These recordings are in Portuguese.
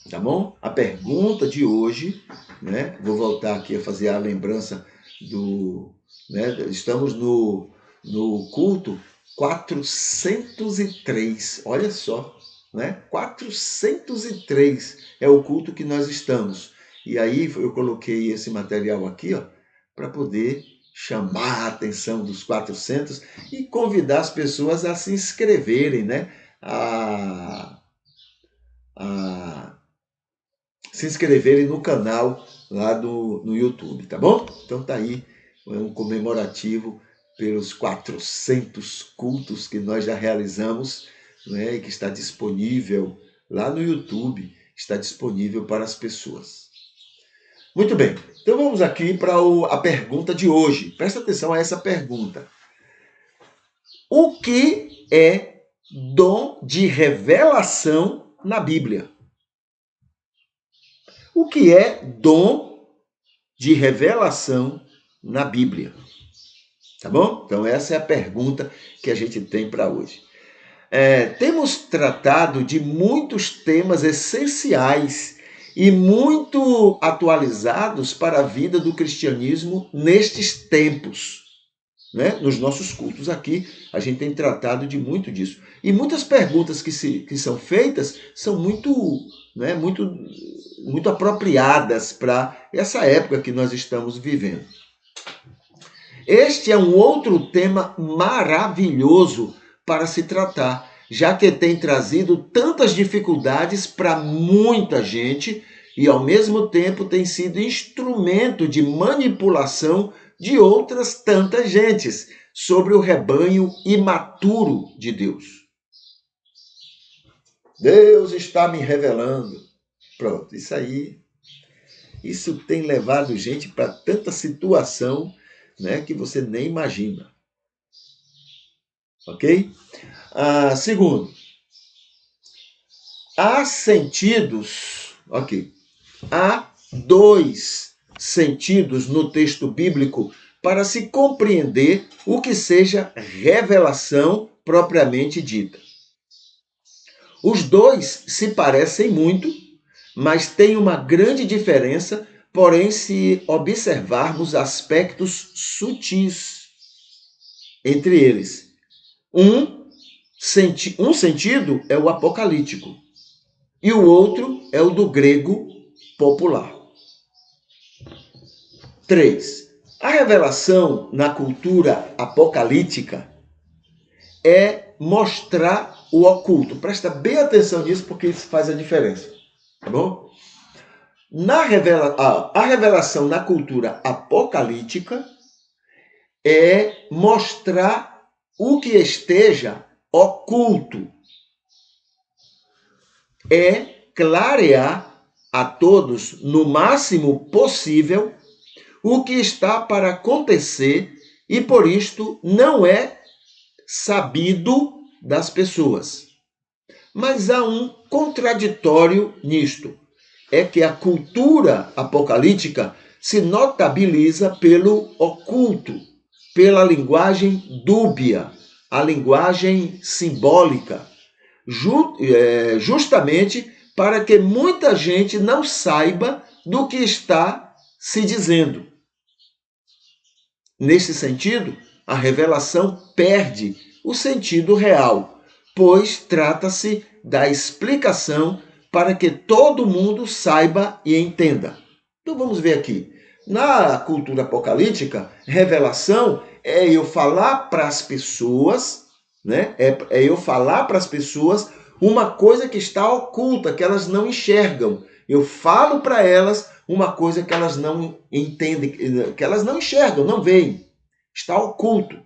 Tá bom? A pergunta de hoje, né? Vou voltar aqui a fazer a lembrança do, né? Estamos no culto 403. Olha só, né? 403 é o culto que nós estamos. E aí eu coloquei esse material aqui, ó, para poder chamar a atenção dos 400 e convidar as pessoas a se inscreverem, né? A se inscreverem no canal lá no YouTube, tá bom? Então tá aí um comemorativo pelos 400 cultos que nós já realizamos, né, e que está disponível lá no YouTube, está disponível para as pessoas. Muito bem, então vamos aqui para a pergunta de hoje. Presta atenção a essa pergunta. O que é dom de revelação na Bíblia? O que é dom de revelação na Bíblia? Tá bom? Então, essa é a pergunta que a gente tem para hoje. Temos tratado de muitos temas essenciais e muito atualizados para a vida do cristianismo nestes tempos. Né? Nos nossos cultos aqui, a gente tem tratado de muito disso. E muitas perguntas que são feitas são né, muito apropriadas para essa época que nós estamos vivendo. Este é um outro tema maravilhoso para se tratar, já que tem trazido tantas dificuldades para muita gente e, ao mesmo tempo, tem sido instrumento de manipulação de outras tantas gentes sobre o rebanho imaturo de Deus. Deus está me revelando. Pronto, isso tem levado gente para tanta situação, né, que você nem imagina. Ok? Segundo, há sentidos, ok? Há dois sentidos no texto bíblico para se compreender o que seja revelação propriamente dita. Os dois se parecem muito, mas têm uma grande diferença, porém, se observarmos aspectos sutis entre eles. Um sentido é o apocalíptico e o outro é o do grego popular. 3. A revelação na cultura apocalíptica é mostrar o oculto. Presta bem atenção nisso porque isso faz a diferença. Tá bom? A revelação na cultura apocalíptica é mostrar o que esteja oculto. É clarear a todos, no máximo possível, o que está para acontecer e, por isto, não é sabido das pessoas. Mas há um contraditório nisto. É que a cultura apocalíptica se notabiliza pelo oculto, pela linguagem dúbia, a linguagem simbólica, justamente para que muita gente não saiba do que está se dizendo. Nesse sentido, a revelação perde o sentido real, pois trata-se da explicação para que todo mundo saiba e entenda. Então vamos ver aqui. Na cultura apocalíptica, revelação é eu falar para as pessoas, né? É eu falar para as pessoas uma coisa que está oculta, que elas não enxergam. Eu falo para elas uma coisa que elas não entendem, que elas não enxergam, não veem. Está oculto.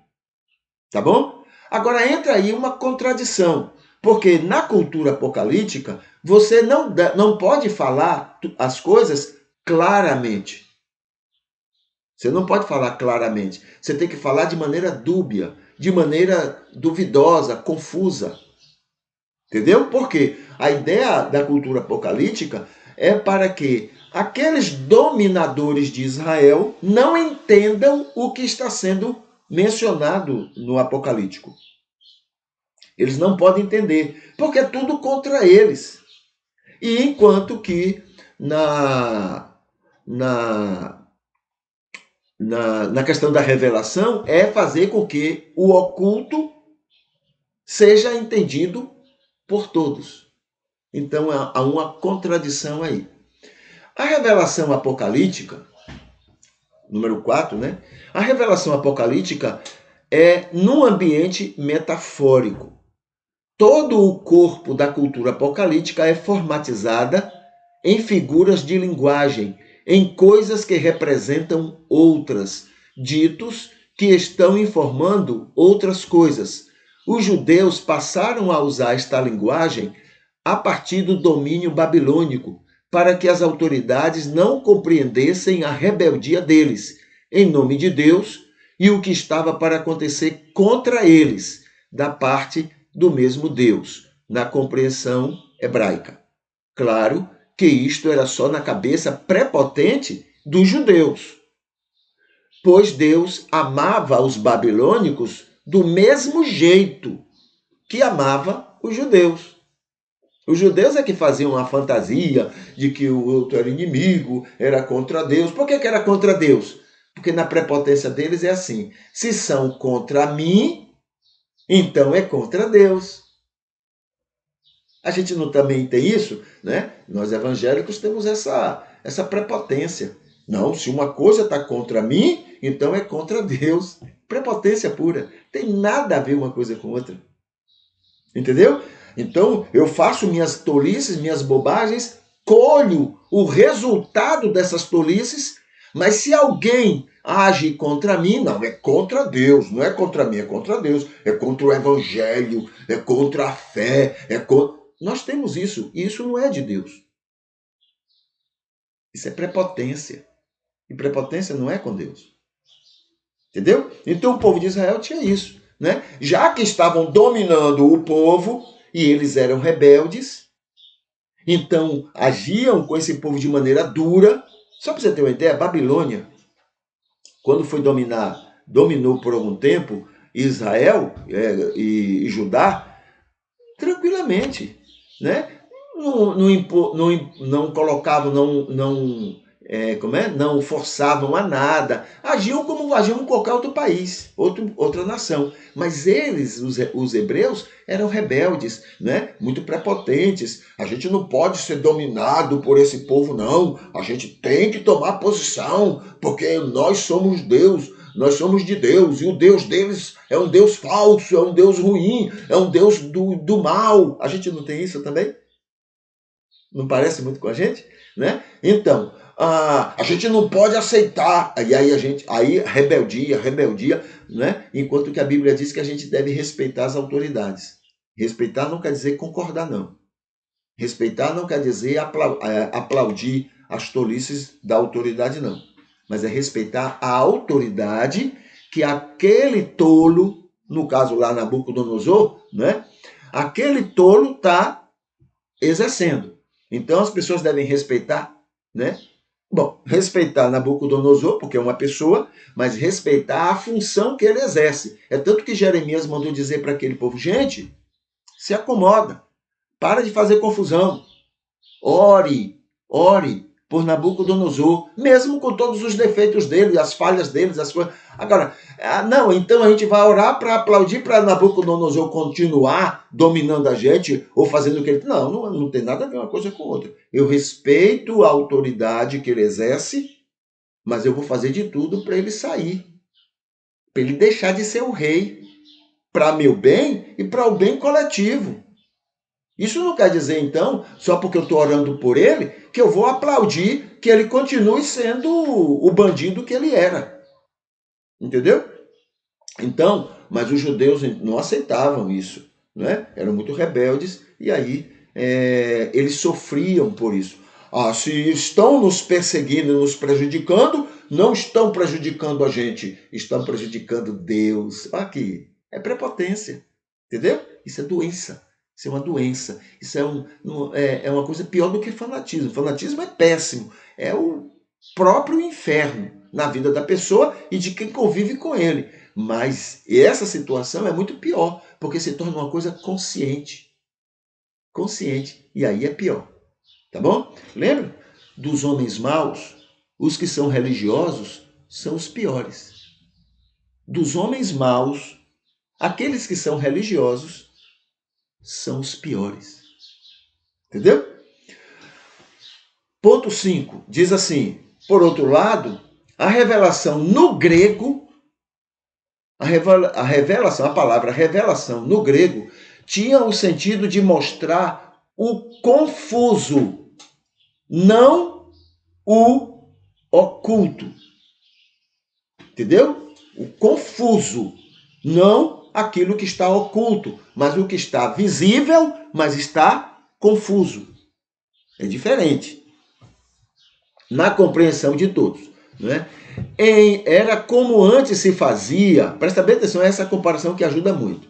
Tá bom? Agora entra aí uma contradição, porque na cultura apocalíptica você não pode falar as coisas claramente. Você não pode falar claramente. Você tem que falar de maneira dúbia, de maneira duvidosa, confusa. Entendeu? Porque a ideia da cultura apocalíptica é para que aqueles dominadores de Israel não entendam o que está sendo mencionado no Apocalíptico. Eles não podem entender, porque é tudo contra eles. E enquanto que na, na questão da revelação é fazer com que o oculto seja entendido por todos. Então há uma contradição aí. A revelação apocalíptica, número 4, né? A revelação apocalíptica é num ambiente metafórico. Todo o corpo da cultura apocalíptica é formatizada em figuras de linguagem, em coisas que representam outras, ditos que estão informando outras coisas. Os judeus passaram a usar esta linguagem a partir do domínio babilônico, para que as autoridades não compreendessem a rebeldia deles, em nome de Deus, e o que estava para acontecer contra eles, da parte do mesmo Deus, na compreensão hebraica. Claro que isto era só na cabeça prepotente dos judeus, pois Deus amava os babilônicos do mesmo jeito que amava os judeus. Os judeus é que faziam a fantasia de que o outro era inimigo, era contra Deus. Por que era contra Deus? Porque na prepotência deles é assim: se são contra mim, então é contra Deus. A gente não também tem isso, né? Nós evangélicos temos essa prepotência. Não, se uma coisa está contra mim, então é contra Deus. Prepotência pura. Tem nada a ver uma coisa com outra. Entendeu? Então, eu faço minhas tolices, minhas bobagens, colho o resultado dessas tolices, mas se alguém age contra mim, não, é contra Deus, não é contra mim, é contra Deus, é contra o evangelho, é contra a fé, é contra... Nós temos isso, e isso não é de Deus. Isso é prepotência. E prepotência não é com Deus. Entendeu? Então o povo de Israel tinha isso, né? Já que estavam dominando o povo e eles eram rebeldes, então agiam com esse povo de maneira dura. Só para você ter uma ideia, a Babilônia, quando foi dominou por algum tempo Israel e Judá, tranquilamente, né? Não colocavam, não forçavam a nada, agiam como agiam em qualquer outro país, outra nação. Mas eles, os hebreus, eram rebeldes, né? Muito prepotentes. A gente não pode ser dominado por esse povo, não. A gente tem que tomar posição, porque nós somos Deus. Nós somos de Deus, e o Deus deles é um Deus falso, é um Deus ruim, é um Deus do mal. A gente não tem isso também? Não parece muito com a gente? Né? Então, a gente não pode aceitar. Aí rebeldia, né? Enquanto que a Bíblia diz que a gente deve respeitar as autoridades. Respeitar não quer dizer concordar, não. Respeitar não quer dizer aplaudir as tolices da autoridade, não. Mas é respeitar a autoridade que aquele tolo, no caso lá Nabucodonosor, né? Aquele tolo está exercendo. Então as pessoas devem respeitar, né? Bom, respeitar Nabucodonosor, porque é uma pessoa, mas respeitar a função que ele exerce. É tanto que Jeremias mandou dizer para aquele povo: gente, se acomoda, para de fazer confusão, ore por Nabucodonosor, mesmo com todos os defeitos dele, as falhas deles, as coisas. Agora, não, então a gente vai orar para aplaudir para Nabucodonosor continuar dominando a gente ou fazendo o que ele... Não tem nada a ver uma coisa com outra. Eu respeito a autoridade que ele exerce, mas eu vou fazer de tudo para ele sair, para ele deixar de ser o rei, para meu bem e para o bem coletivo. Isso não quer dizer, então, só porque eu estou orando por ele, que eu vou aplaudir que ele continue sendo o bandido que ele era. Entendeu? Então, mas os judeus não aceitavam isso, né? Eram muito rebeldes e aí eles sofriam por isso. Se estão nos perseguindo, nos prejudicando, não estão prejudicando a gente, estão prejudicando Deus. Aqui, é prepotência, entendeu? Isso é doença. Isso é uma doença. Isso é uma coisa pior do que fanatismo. Fanatismo é péssimo. É o próprio inferno na vida da pessoa e de quem convive com ele. Mas essa situação é muito pior, porque se torna uma coisa consciente. Consciente. E aí é pior. Tá bom? Lembra? Dos homens maus, os que são religiosos são os piores. Dos homens maus, aqueles que são religiosos são os piores. Entendeu? Ponto 5. Diz assim: por outro lado, a revelação no grego, a palavra revelação no grego, tinha o sentido de mostrar o confuso, não o oculto. Entendeu? O confuso, não aquilo que está oculto, mas o que está visível, mas está confuso. É diferente. Na compreensão de todos. Né? Era como antes se fazia, presta bem atenção a essa comparação que ajuda muito.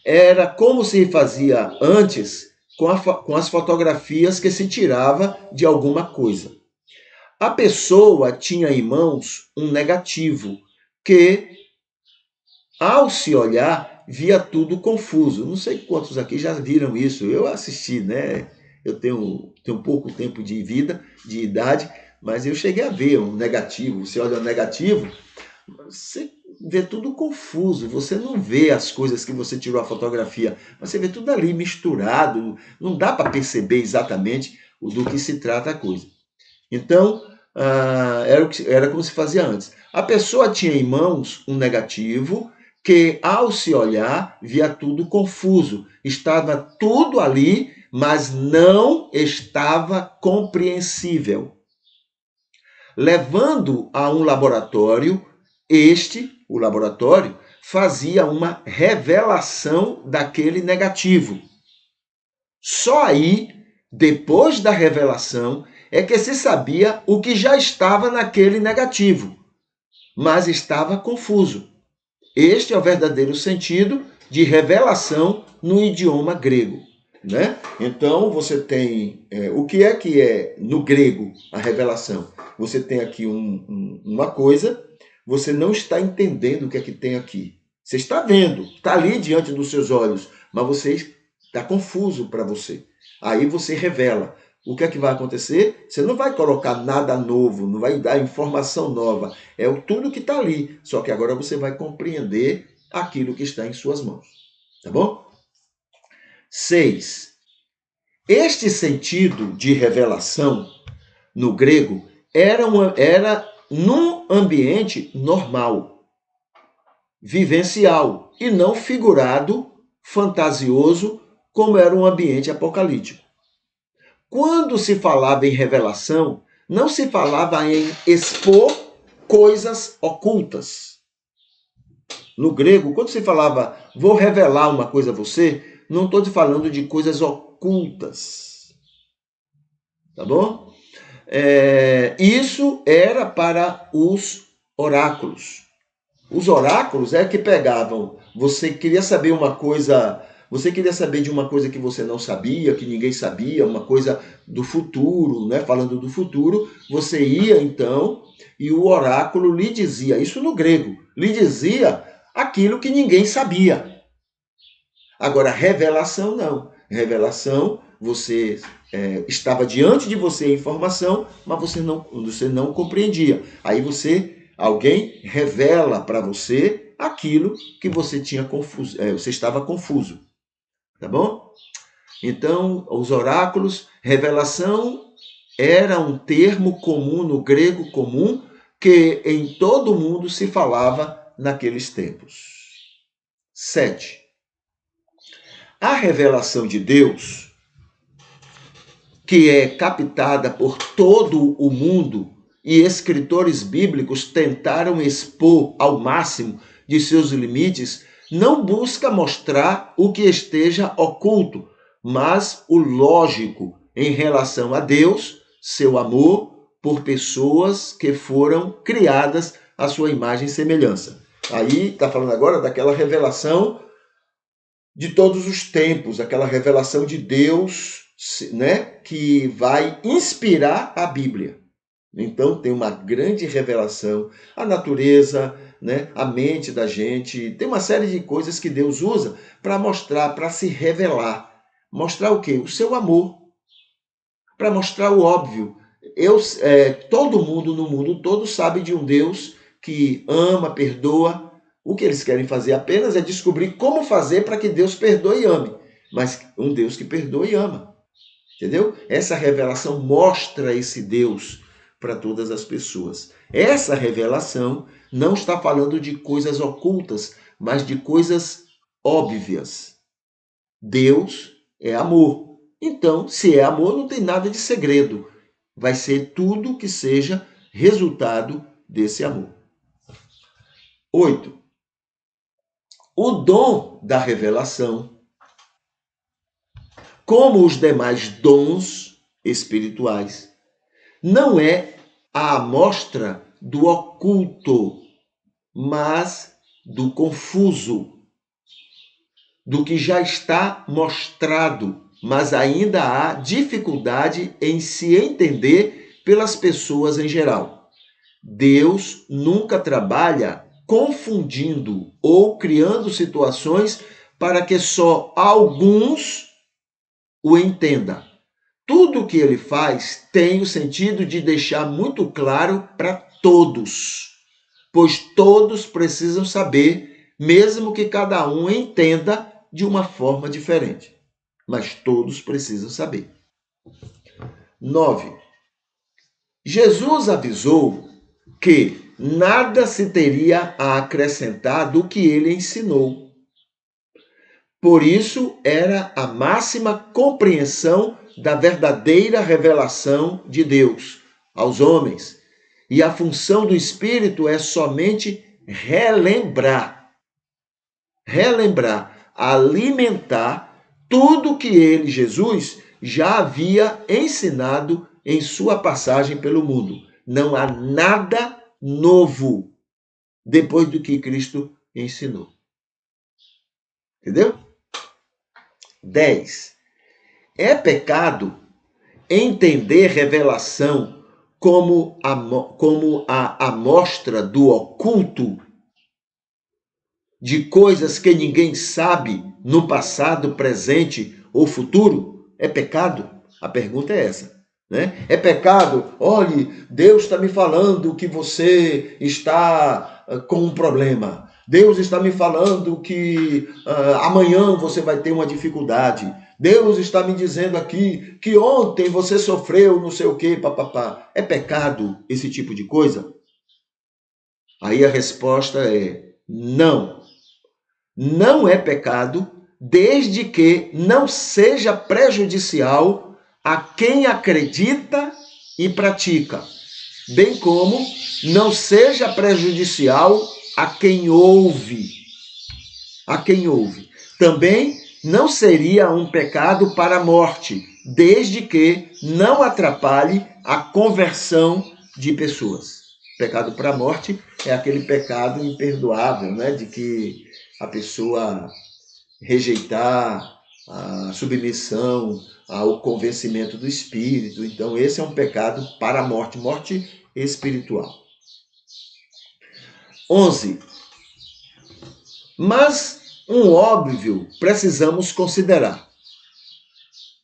Era como se fazia antes com as fotografias que se tirava de alguma coisa. A pessoa tinha em mãos um negativo que, ao se olhar, via tudo confuso. Não sei quantos aqui já viram isso. Eu assisti, né? Eu tenho pouco tempo de vida, de idade, mas eu cheguei a ver um negativo. Você olha o negativo, você vê tudo confuso. Você não vê as coisas que você tirou a fotografia. Você vê tudo ali misturado. Não dá para perceber exatamente do que se trata a coisa. Então, era como se fazia antes. A pessoa tinha em mãos um negativo que, ao se olhar, via tudo confuso. Estava tudo ali, mas não estava compreensível. Levando a um laboratório, o laboratório, fazia uma revelação daquele negativo. Só aí, depois da revelação, é que se sabia o que já estava naquele negativo, mas estava confuso. Este é o verdadeiro sentido de revelação no idioma grego. Né? Então, você tem o que é no grego a revelação? Você tem aqui uma coisa, você não está entendendo o que é que tem aqui. Você está vendo, está ali diante dos seus olhos, mas você está confuso para você. Aí você revela. O que é que vai acontecer? Você não vai colocar nada novo, não vai dar informação nova. É tudo que está ali. Só que agora você vai compreender aquilo que está em suas mãos. Tá bom? 6. Este sentido de revelação, no grego, era num ambiente normal, vivencial, e não figurado, fantasioso, como era um ambiente apocalíptico. Quando se falava em revelação, não se falava em expor coisas ocultas. No grego, quando se falava, vou revelar uma coisa a você, não estou te falando de coisas ocultas. Tá bom? Isso era para os oráculos. Os oráculos é que pegavam, você queria saber uma coisa, você queria saber de uma coisa que você não sabia, que ninguém sabia, uma coisa do futuro, né? Falando do futuro, você ia então e o oráculo lhe dizia, isso no grego, lhe dizia aquilo que ninguém sabia. Agora, revelação não. Revelação, você estava diante de você a informação, mas você não compreendia. Aí alguém revela para você aquilo que você tinha confuso, você estava confuso. Tá bom? Então, os oráculos, revelação era um termo comum no grego comum que em todo o mundo se falava naqueles tempos. 7. A revelação de Deus, que é captada por todo o mundo, e escritores bíblicos tentaram expor ao máximo de seus limites, não busca mostrar o que esteja oculto, mas o lógico em relação a Deus, seu amor por pessoas que foram criadas à sua imagem e semelhança. Aí está falando agora daquela revelação de todos os tempos, aquela revelação de Deus, né, que vai inspirar a Bíblia. Então tem uma grande revelação, a natureza, né, a mente da gente, tem uma série de coisas que Deus usa para mostrar, para se revelar. Mostrar o quê? O seu amor. para mostrar o óbvio. Todo mundo no mundo todo sabe de um Deus que ama, perdoa. O que eles querem fazer apenas é descobrir como fazer para que Deus perdoe e ame. Mas um Deus que perdoa e ama. Entendeu? Essa revelação mostra esse Deus para todas as pessoas. Essa revelação não está falando de coisas ocultas, mas de coisas óbvias. Deus é amor. Então, se é amor, não tem nada de segredo. Vai ser tudo que seja resultado desse amor. 8. O dom da revelação, como os demais dons espirituais, não é a amostra do oculto, mas do confuso, do que já está mostrado, mas ainda há dificuldade em se entender pelas pessoas em geral. Deus nunca trabalha confundindo ou criando situações para que só alguns o entendam. Tudo o que ele faz tem o sentido de deixar muito claro para todos, pois todos precisam saber, mesmo que cada um entenda de uma forma diferente. Mas todos precisam saber. 9. Jesus avisou que nada se teria a acrescentar do que ele ensinou. Por isso, era a máxima compreensão da verdadeira revelação de Deus aos homens. E a função do Espírito é somente relembrar, alimentar tudo que ele, Jesus, já havia ensinado em sua passagem pelo mundo. Não há nada novo depois do que Cristo ensinou. Entendeu? 10. É pecado entender revelação como a amostra do oculto de coisas que ninguém sabe no passado, presente ou futuro? É pecado? A pergunta é essa. Né? É pecado? Olhe, Deus está me falando que você está com um problema. Deus está me falando que amanhã você vai ter uma dificuldade. Deus está me dizendo aqui que ontem você sofreu não sei o que, papapá. É pecado esse tipo de coisa? Aí a resposta é não. Não é pecado, desde que não seja prejudicial a quem acredita e pratica, bem como não seja prejudicial a quem ouve. Também não seria um pecado para a morte, desde que não atrapalhe a conversão de pessoas. Pecado para a morte é aquele pecado imperdoável, né? De que a pessoa rejeitar a submissão ao convencimento do Espírito. Então, esse é um pecado para a morte, morte espiritual. 11. Mas um óbvio precisamos considerar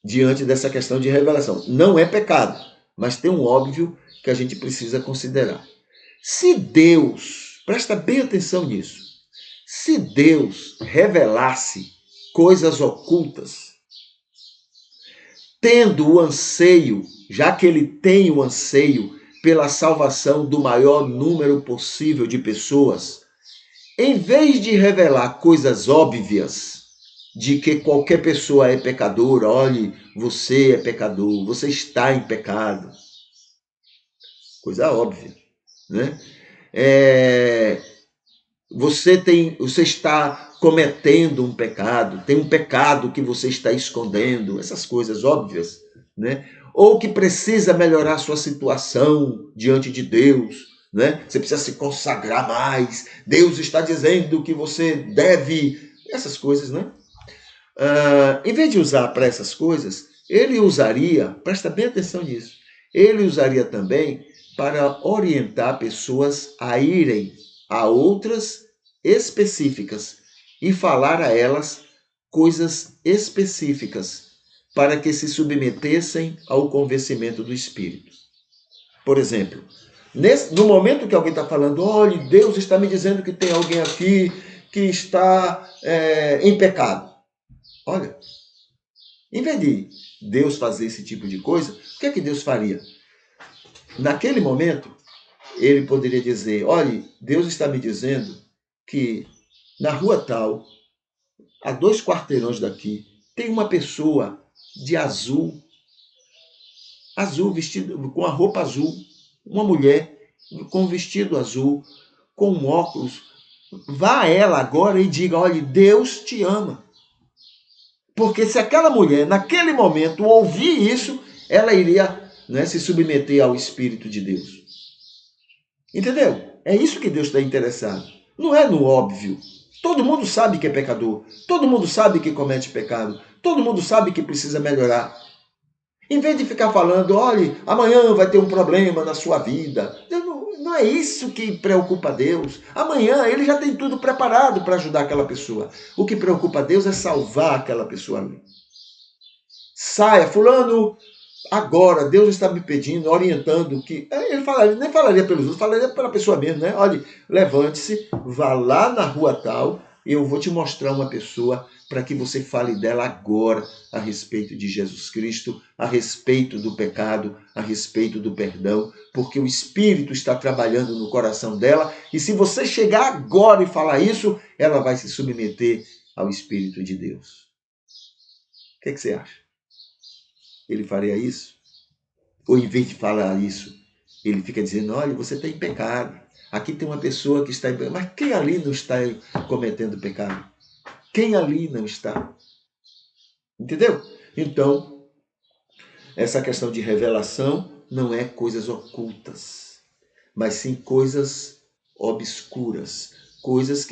diante dessa questão de revelação. Não é pecado, mas tem um óbvio que a gente precisa considerar. Se Deus, presta bem atenção nisso, se Deus revelasse coisas ocultas, tendo o anseio, já que ele tem o anseio pela salvação do maior número possível de pessoas, em vez de revelar coisas óbvias, de que qualquer pessoa é pecadora, olhe, você é pecador, você está em pecado, coisa óbvia, né? Você está cometendo um pecado, tem um pecado que você está escondendo, essas coisas óbvias, né? Ou que precisa melhorar sua situação diante de Deus, né? Você precisa se consagrar mais, Deus está dizendo que você deve, essas coisas, né? Em vez de usar para essas coisas, ele usaria, presta bem atenção nisso, ele usaria também para orientar pessoas a irem a outras específicas e falar a elas coisas específicas, para que se submetessem ao convencimento do Espírito. Por exemplo, no momento que alguém está falando, olha, Deus está me dizendo que tem alguém aqui que está em pecado. Olha, em vez de Deus fazer esse tipo de coisa, o que é que Deus faria? Naquele momento, ele poderia dizer, olha, Deus está me dizendo que na rua tal, a 2 quarteirões daqui, tem uma pessoa de azul, vestido com a roupa azul, uma mulher com vestido azul, com um óculos. Vá a ela agora e diga, olha, Deus te ama. Porque se aquela mulher, naquele momento, ouvir isso, ela iria, né, se submeter ao Espírito de Deus. Entendeu? É isso que Deus está interessado. Não é no óbvio. Todo mundo sabe que é pecador. Todo mundo sabe que comete pecado. Todo mundo sabe que precisa melhorar. Em vez de ficar falando, olha, amanhã vai ter um problema na sua vida. Não é isso que preocupa Deus. Amanhã ele já tem tudo preparado para ajudar aquela pessoa. O que preocupa Deus é salvar aquela pessoa ali. Saia, fulano, agora Deus está me pedindo, orientando que... Ele nem falaria pelos outros, falaria pela pessoa mesmo, né? Olha, levante-se, vá lá na rua tal, eu vou te mostrar uma pessoa para que você fale dela agora a respeito de Jesus Cristo, a respeito do pecado, a respeito do perdão, porque o Espírito está trabalhando no coração dela, e se você chegar agora e falar isso, ela vai se submeter ao Espírito de Deus. O que você acha? Ele faria isso? Ou em vez de falar isso, ele fica dizendo, olha, você está em pecado. Aqui tem uma pessoa que está em pecado. Mas quem ali não está cometendo pecado? Quem ali não está? Entendeu? Então, essa questão de revelação não é coisas ocultas, mas sim coisas obscuras, coisas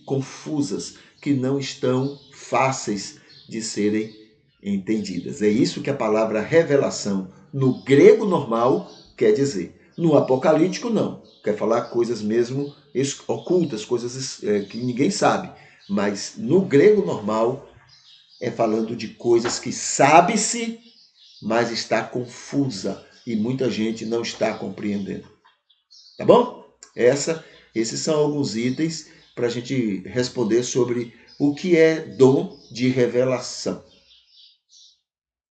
confusas, que não estão fáceis de serem entendidas. É isso que a palavra revelação, no grego normal, quer dizer. No apocalíptico, não. Quer falar coisas mesmo ocultas, coisas que ninguém sabe. Mas no grego normal, é falando de coisas que sabe-se, mas está confusa e muita gente não está compreendendo. Tá bom? Esses são alguns itens para a gente responder sobre o que é dom de revelação.